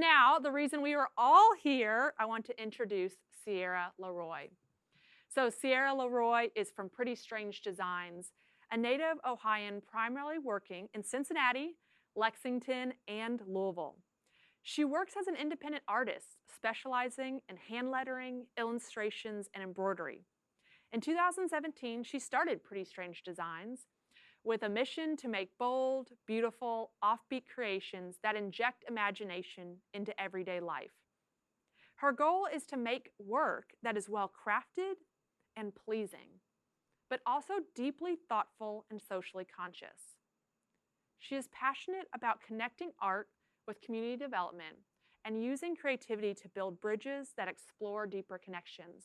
now, the reason we are all here, I want to introduce Ciara LeRoy. So Ciara LeRoy is from Pretty Strange Designs, a native Ohioan primarily working in Cincinnati, Lexington, and Louisville. She works as an independent artist, specializing in hand lettering, illustrations, and embroidery. In 2017, she started Pretty Strange Designs with a mission to make bold, beautiful, offbeat creations that inject imagination into everyday life. Her goal is to make work that is well crafted and pleasing, but also deeply thoughtful and socially conscious. She is passionate about connecting art with community development and using creativity to build bridges that explore deeper connections.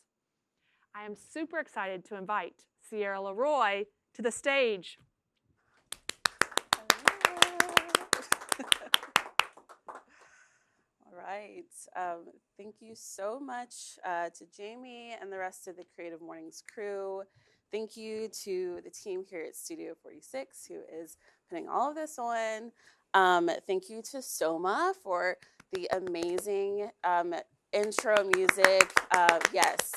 I am super excited to invite Ciara LeRoy to the stage. All right. Thank you so much to Jamie and the rest of the Creative Mornings crew. Thank you to the team here at Studio 46 who is putting all of this on. Thank you to Soma for the amazing intro music. Yes,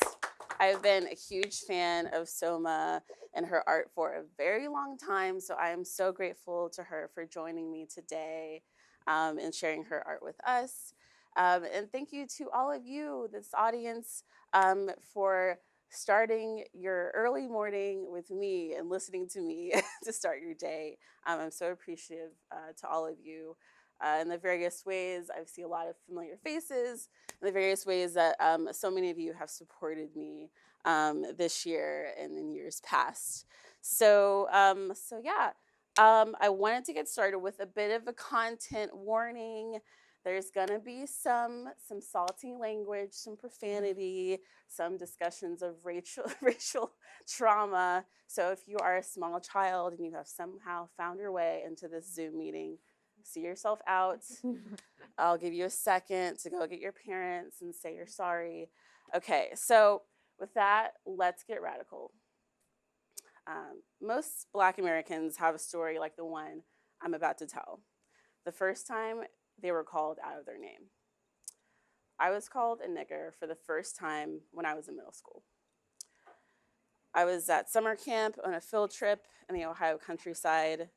I've been a huge fan of Soma and her art for a very long time, so I am so grateful to her for joining me today and sharing her art with us. And thank you to all of you, this audience, for starting your early morning with me and listening to me to start your day. I'm so appreciative to all of you. In the various ways, I see a lot of familiar faces, in the various ways that so many of you have supported me this year and in years past. So yeah, I wanted to get started with a bit of a content warning. There's gonna be some salty language, some profanity, some discussions of racial trauma. So if you are a small child and you have somehow found your way into this Zoom meeting, see yourself out. I'll give you a second to go get your parents and say you're sorry. Okay, so with that, let's get radical. Most Black Americans have a story like the one I'm about to tell. The first time they were called out of their name. I was called a nigger for the first time when I was in middle school. I was at summer camp on a field trip in the Ohio countryside.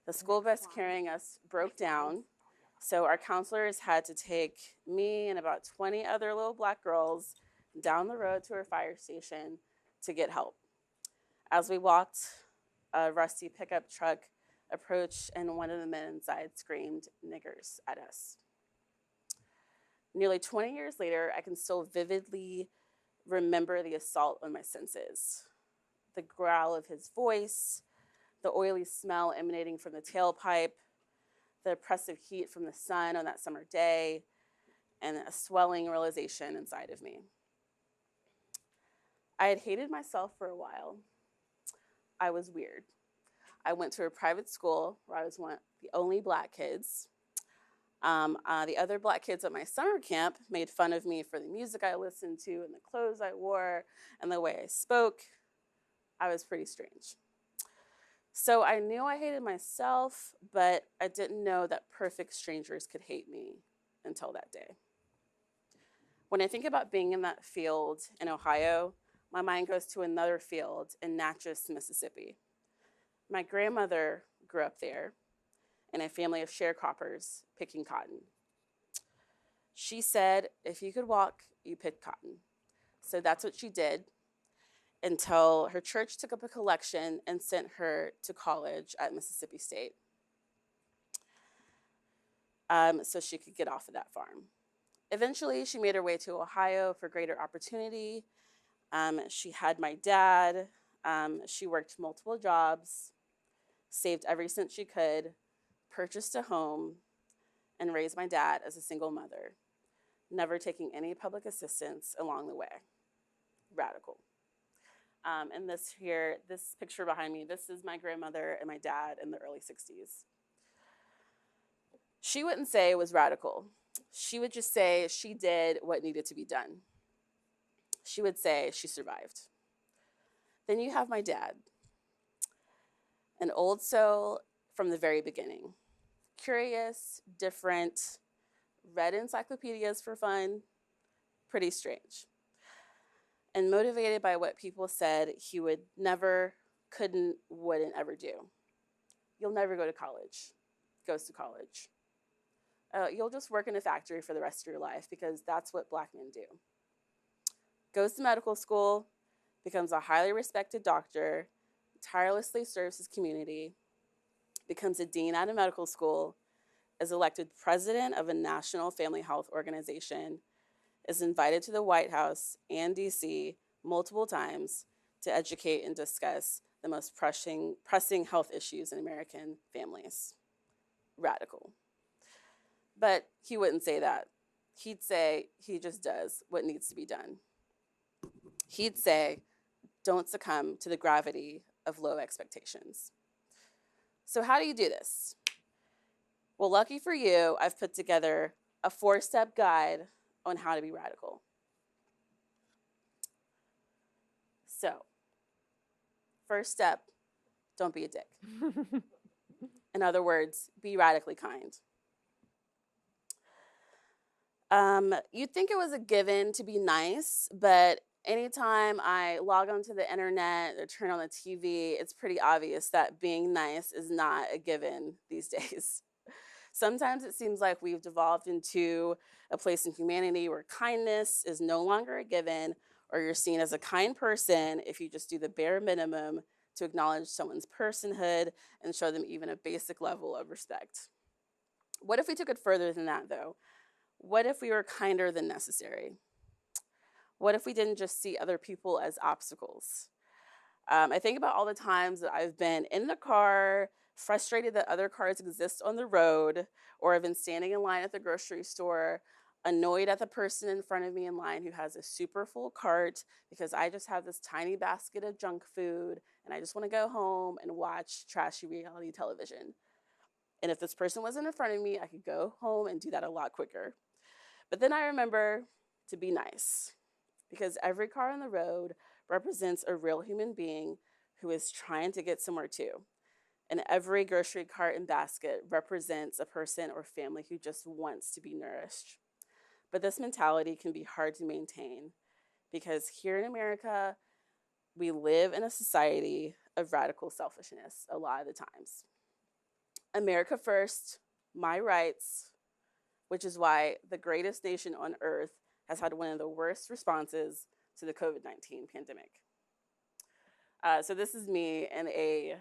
The school bus carrying us broke down, so our counselors had to take me and about 20 other little Black girls down the road to a fire station to get help. As we walked, a rusty pickup truck approached, and one of the men inside screamed niggers at us. Nearly 20 years later, I can still vividly remember the assault on my senses. The growl of his voice, the oily smell emanating from the tailpipe, the oppressive heat from the sun on that summer day, and a swelling realization inside of me. I had hated myself for a while. I was weird. I went to a private school where I was one of the only Black kids. The other Black kids at my summer camp made fun of me for the music I listened to and the clothes I wore and the way I spoke. I was pretty strange. So I knew I hated myself, but I didn't know that perfect strangers could hate me until that day. When I think about being in that field in Ohio, my mind goes to another field in Natchez, Mississippi. My grandmother grew up there in a family of sharecroppers picking cotton. She said, if you could walk, you picked cotton. So that's what she did until her church took up a collection and sent her to college at Mississippi State so she could get off of that farm. Eventually, she made her way to Ohio for greater opportunity. She had my dad. She worked multiple jobs, saved every cent she could, purchased a home, and raised my dad as a single mother, never taking any public assistance along the way. Radical. And this picture behind me, this is my grandmother and my dad in the early 60s. She wouldn't say it was radical. She would just say she did what needed to be done. She would say she survived. Then you have my dad, an old soul from the very beginning. Curious, different, read encyclopedias for fun, pretty strange. And motivated by what people said he would never, couldn't, wouldn't ever do. You'll never go to college. Goes to college. You'll just work in a factory for the rest of your life because that's what Black men do. Goes to medical school, becomes a highly respected doctor, tirelessly serves his community, becomes a dean at a medical school, is elected president of a national family health organization, is invited to the White House and DC multiple times to educate and discuss the most pressing health issues in American families. Radical. But he wouldn't say that. He'd say he just does what needs to be done. He'd say, don't succumb to the gravity of low expectations. So how do you do this? Well, lucky for you, I've put together a 4-step guide on how to be radical. So, first step, don't be a dick. In other words, be radically kind. You'd think it was a given to be nice, but anytime I log onto the internet or turn on the TV, it's pretty obvious that being nice is not a given these days. Sometimes it seems like we've devolved into a place in humanity where kindness is no longer a given, or you're seen as a kind person if you just do the bare minimum to acknowledge someone's personhood and show them even a basic level of respect. What if we took it further than that, though? What if we were kinder than necessary? What if we didn't just see other people as obstacles? I think about all the times that I've been in the car, frustrated that other cars exist on the road, or I've been standing in line at the grocery store, annoyed at the person in front of me in line who has a super full cart because I just have this tiny basket of junk food and I just want to go home and watch trashy reality television. And if this person wasn't in front of me, I could go home and do that a lot quicker. But then I remember to be nice, because every car on the road represents a real human being who is trying to get somewhere too. And every grocery cart and basket represents a person or family who just wants to be nourished. But this mentality can be hard to maintain because here in America, we live in a society of radical selfishness a lot of the times. America first, my rights, which is why the greatest nation on earth has had one of the worst responses to the COVID-19 pandemic. So this is me in a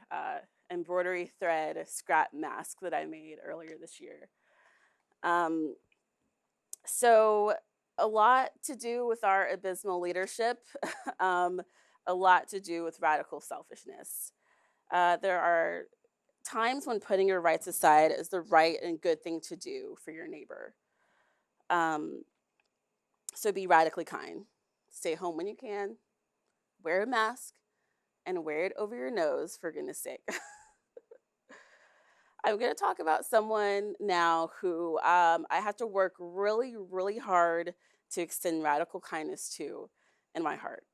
embroidery thread scrap mask that I made earlier this year. So a lot to do with our abysmal leadership, a lot to do with radical selfishness. There are times when putting your rights aside is the right and good thing to do for your neighbor. So be radically kind. Stay home when you can, wear a mask, and wear it over your nose, for goodness sake. I'm going to talk about someone now who I have to work really, really hard to extend radical kindness to in my heart.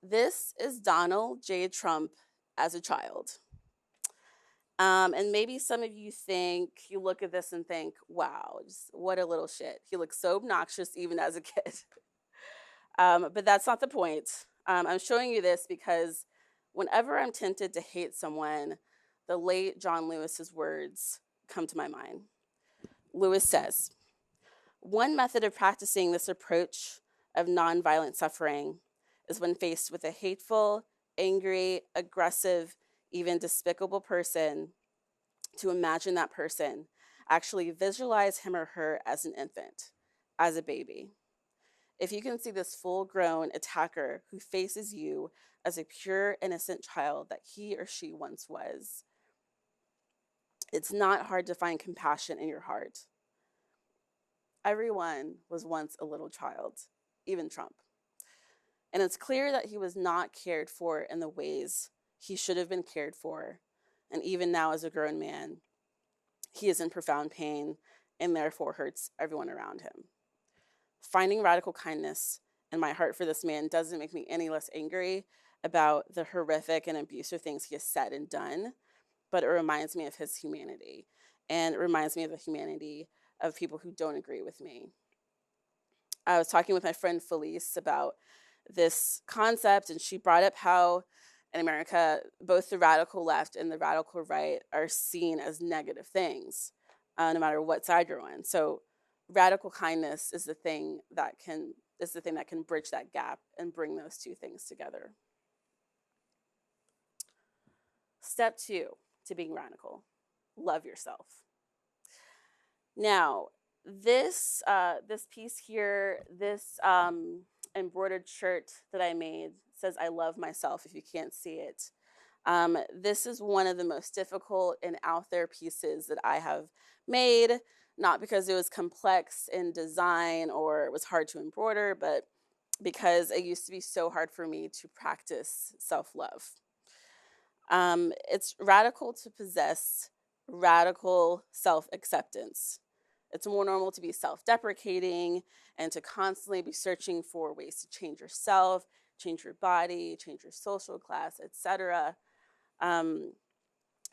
This is Donald J. Trump as a child. And maybe some of you look at this and think, wow, just what a little shit. He looks so obnoxious even as a kid. But that's not the point. I'm showing you this because whenever I'm tempted to hate someone, the late John Lewis's words come to my mind. Lewis says, one method of practicing this approach of nonviolent suffering is when faced with a hateful, angry, aggressive, even despicable person, to imagine that person, actually visualize him or her as an infant, as a baby. If you can see this full-grown attacker who faces you as a pure, innocent child that he or she once was, it's not hard to find compassion in your heart. Everyone was once a little child, even Trump. And it's clear that he was not cared for in the ways he should have been cared for. And even now, as a grown man, he is in profound pain and therefore hurts everyone around him. Finding radical kindness in my heart for this man doesn't make me any less angry about the horrific and abusive things he has said and done, but it reminds me of his humanity. and it reminds me of the humanity of people who don't agree with me. I was talking with my friend Felice about this concept, and she brought up how in America, both the radical left and the radical right are seen as negative things, no matter what side you're on. So, radical kindness is the thing that can bridge that gap and bring those two things together. Step 2 to being radical: love yourself. Now, this piece here, this embroidered shirt that I made says "I love myself." If you can't see it, this is one of the most difficult and out there pieces that I have made. Not because it was complex in design or it was hard to embroider, but because it used to be so hard for me to practice self-love. It's radical to possess radical self-acceptance. It's more normal to be self-deprecating and to constantly be searching for ways to change yourself, change your body, change your social class, etc. And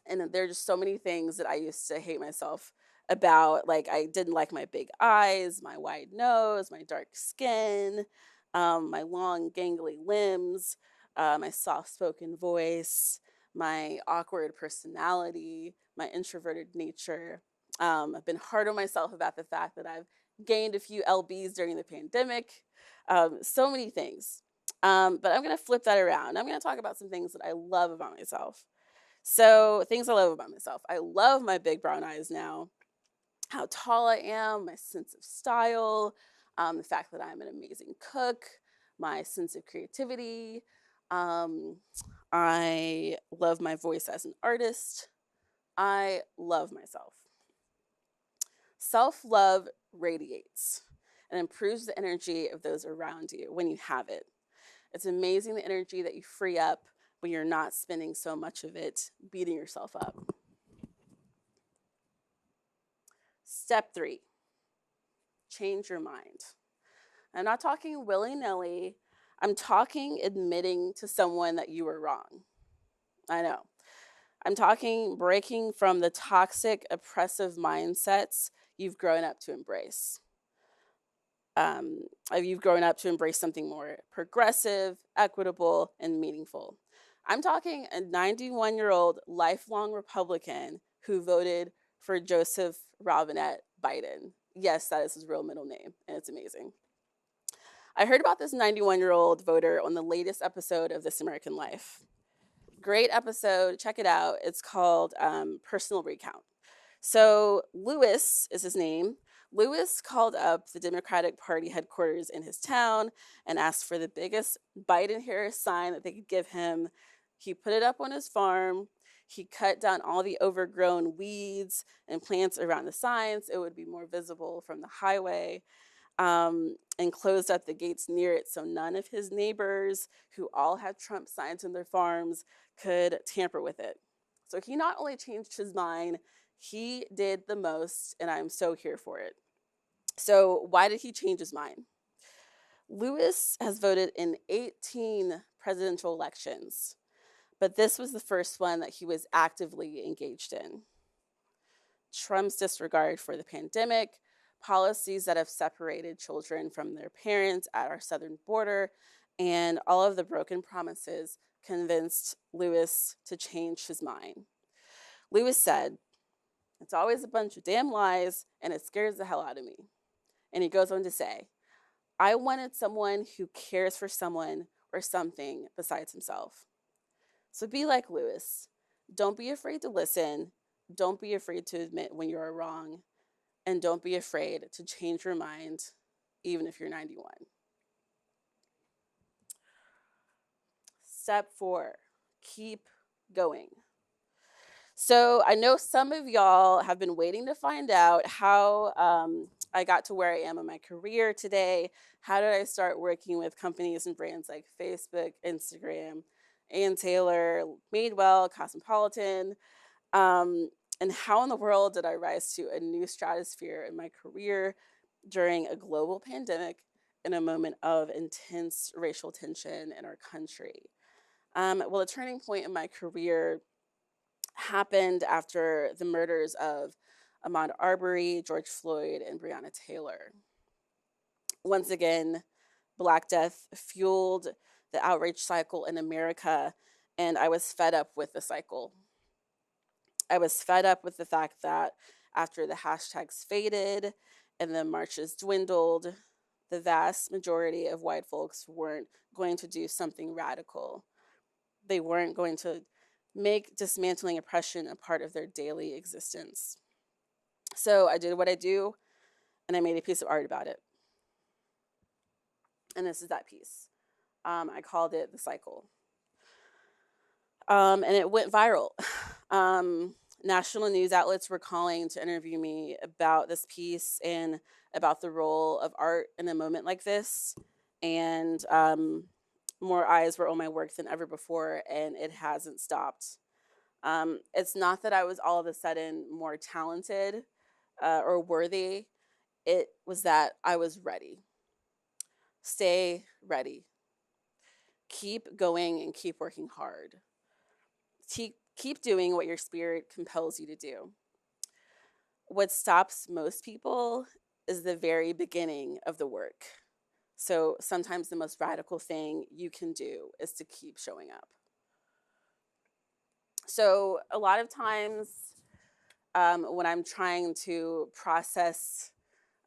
there are just so many things that I used to hate myself about. Like, I didn't like my big eyes, my wide nose, my dark skin, my long gangly limbs, my soft-spoken voice, my awkward personality, my introverted nature. I've been hard on myself about the fact that I've gained a few lbs during the pandemic. So many things. But I'm going to flip that around. I'm going to talk about some things that I love about myself. So, things I love about myself: I love my big brown eyes now, how tall I am, my sense of style, the fact that I'm an amazing cook, my sense of creativity. I love my voice as an artist. I love myself. Self-love radiates and improves the energy of those around you when you have it. It's amazing the energy that you free up when you're not spending so much of it beating yourself up. Step 3, change your mind. I'm not talking willy-nilly. I'm talking admitting to someone that you were wrong. I know. I'm talking breaking from the toxic, oppressive mindsets you've grown up to embrace. You've grown up to embrace something more progressive, equitable, and meaningful. I'm talking a 91-year-old lifelong Republican who voted for Joseph Robinette Biden. Yes, that is his real middle name, and it's amazing. I heard about this 91-year-old voter on the latest episode of This American Life. Great episode. Check it out. It's called Personal Recount. So Lewis is his name. Lewis called up the Democratic Party headquarters in his town and asked for the biggest Biden-Harris sign that they could give him. He put it up on his farm. He cut down all the overgrown weeds and plants around the signs. It would be more visible from the highway. And closed up the gates near it so none of his neighbors, who all had Trump signs in their farms, could tamper with it. So he not only changed his mind, he did the most, and I'm so here for it. So why did he change his mind? Lewis has voted in 18 presidential elections, but this was the first one that he was actively engaged in. Trump's disregard for the pandemic, policies that have separated children from their parents at our southern border, and all of the broken promises convinced Lewis to change his mind. Lewis said, "It's always a bunch of damn lies, and it scares the hell out of me." And he goes on to say, "I wanted someone who cares for someone or something besides himself." So be like Lewis. Don't be afraid to listen. Don't be afraid to admit when you're wrong. And don't be afraid to change your mind, even if you're 91. Step 4, keep going. So I know some of y'all have been waiting to find out how I got to where I am in my career today. How did I start working with companies and brands like Facebook, Instagram, Ann Taylor, Madewell, Cosmopolitan? And how in the world did I rise to a new stratosphere in my career during a global pandemic in a moment of intense racial tension in our country? Well, a turning point in my career happened after the murders of Ahmaud Arbery, George Floyd, and Breonna Taylor. Once again, Black death fueled the outrage cycle in America, and I was fed up with the cycle. I was fed up with the fact that after the hashtags faded and the marches dwindled, the vast majority of white folks weren't going to do something radical. They weren't going to make dismantling oppression a part of their daily existence. So I did what I do, and I made a piece of art about it. And this is that piece. I called it The Cycle. And it went viral. National news outlets were calling to interview me about this piece and about the role of art in a moment like this. And more eyes were on my work than ever before, and it hasn't stopped. It's not that I was all of a sudden more talented or worthy. It was that I was ready. Stay ready. Keep going and keep working hard. Keep doing what your spirit compels you to do. What stops most people is the very beginning of the work. So sometimes the most radical thing you can do is to keep showing up. So a lot of times when I'm trying to process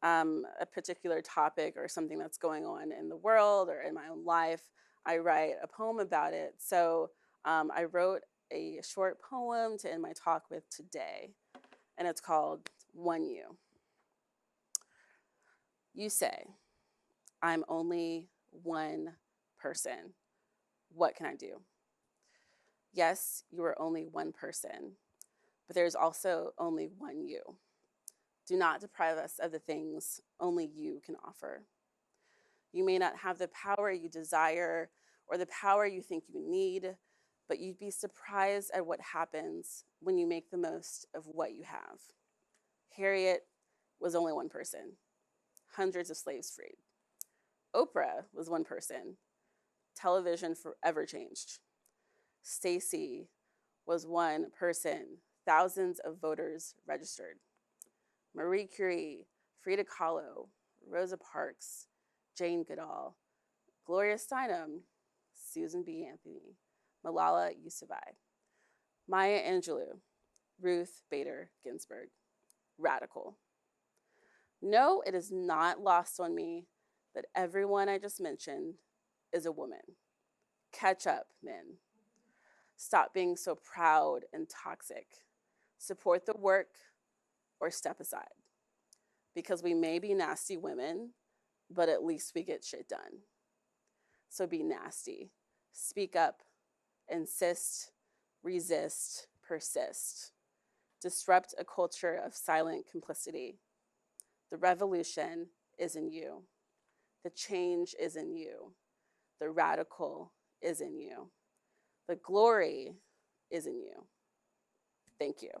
a particular topic or something that's going on in the world or in my own life, I write a poem about it. So I wrote a short poem to end my talk with today, and it's called One You. You say, I'm only one person. What can I do? Yes, you are only one person, but there's also only one you. Do not deprive us of the things only you can offer. You may not have the power you desire or the power you think you need, but you'd be surprised at what happens when you make the most of what you have. Harriet was only one person, hundreds of slaves freed. Oprah was one person, television forever changed. Stacy was one person, thousands of voters registered. Marie Curie, Frida Kahlo, Rosa Parks, Jane Goodall, Gloria Steinem, Susan B. Anthony, Malala Yousafzai, Maya Angelou, Ruth Bader Ginsburg. Radical. No, it is not lost on me that everyone I just mentioned is a woman. Catch up, men. Stop being so proud and toxic. Support the work or step aside. Because we may be nasty women, but at least we get shit done. So be nasty. Speak up. Insist. Resist. Persist. Disrupt a culture of silent complicity. The revolution is in you. The change is in you. The radical is in you. The glory is in you. Thank you.